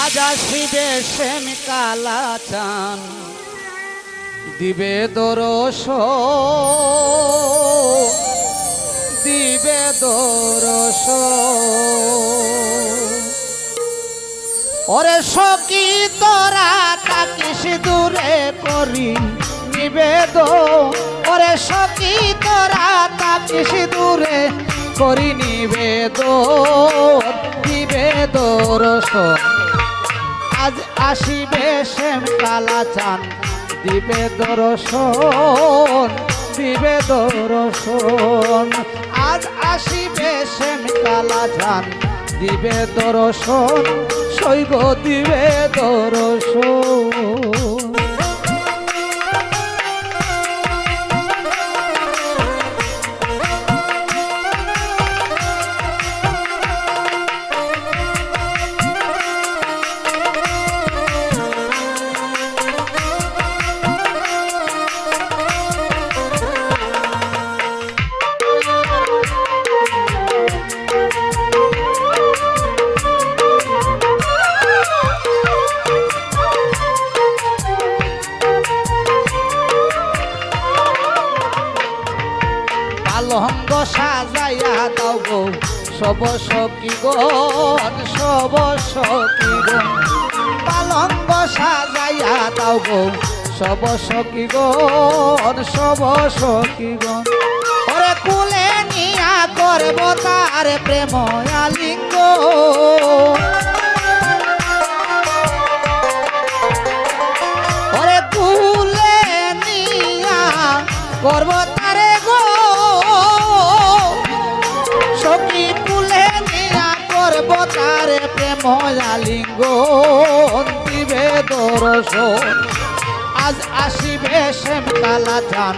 আজ আসিবে শ্যাম কালা চান দিবে দরস দিবে দরস ওরে সখী তোরা থাকিস দূরে করি নিবেদ ওরে সখী তোরা থাকিস দূরে করি নিবেদ দিবে দরস আজ আসিবে শ্যাম কালা চান দিবে দর্শন দিবে দর্শন আজ আসিবে শ্যাম কালা চান দিবে দর্শন সৈগ দিবে দর্শন পালঙ্গ সাজাইয়া দাও গো সব সখীগণ সব সখীগণ পালঙ্গ সাজাইয়া দাও গো সব সখীগণ সব সখীগণ ওরে কুলে নিয়া করব তার প্রেম আলিঙ্গ ওরে কুলে নিয়া করব তারে গো সখী কুলে নিয়া করব তারে প্রেম আলিঙ্গন দিবে দর্শন আজ আসিবে শ্যাম কালা চান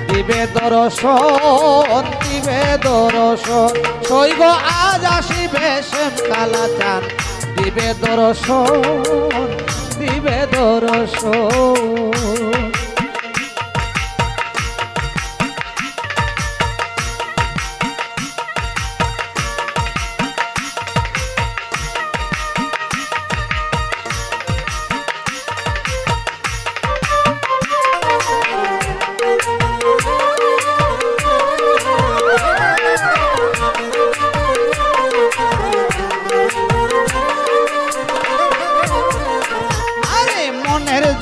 দিবে দর্শন দিবে দর্শন সৈব আজ আসিবে শ্যাম কালা চান দিবে দর্শন দিবে দর্শন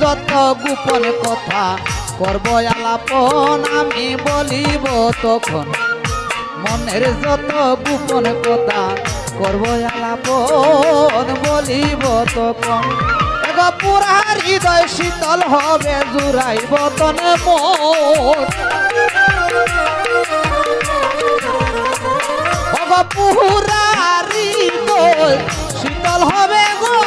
যত গোপন কথা করব আলাপন আমি বলিব তখন মনের যত গোপন কথা করব আলাপন বলিব তখন এগো পুরা হৃদয় শীতল হবে জুড়াইব তন মন এগো পুরা হৃদয় শীতল হবে গো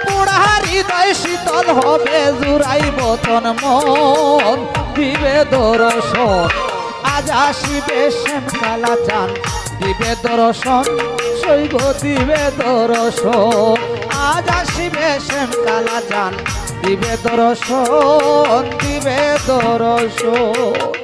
পুরা হৃদয় শীতল হবে জুড়াইব তন মন দিবে দর্শন আজ আসিবে শ্যাম কালা চান দিবে দর্শন সৈগ দিবে দর্শন আজ আসিবে শ্যাম কালা চান দিবে দর্শন দিবে দর্শন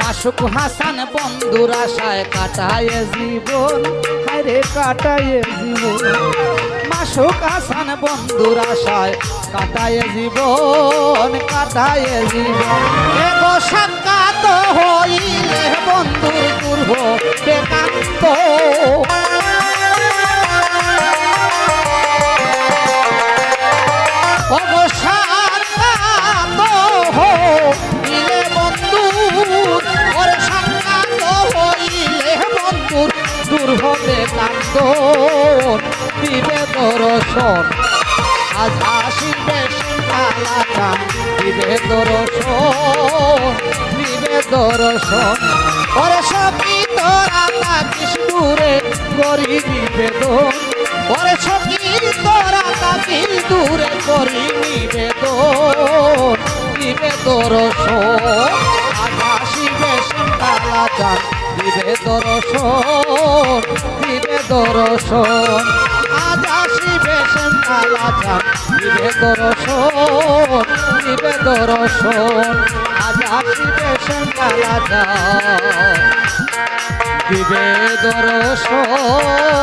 মাসুক হাসান বন্ধুর আশায় কাটায় জীবন হায়রে কাটায় জীবন মাসুক হাসান বন্ধুর আশায় কাটায় জীবন এগো সাক্ষাৎ হইলে বন্ধুর পূর্ব বেকান্ত ওগো সাক্ষাৎ হইলে বন্ধুর ওরে সাক্ষাৎ হইলে বন্ধুর দূর হবে কান্দন দিবে দর্শন আজ আসিবে কালা চান দিবে দর্শন দিবে দর্শন ওরে সখী তোরা থাকিস দূরে করি নিবেদন ওরে সখী তোরা থাকিস দূরে করি নিবেদন দিবে দর্শন আজ আসিবে সন্তালা চান দিবে দর্শন দিবে দর্শন আজ আসিবে সন্তালা চান দিবে দর্শন দিবে দর্শন আজ আসিবে সন্তালা চান দিবে দর্শন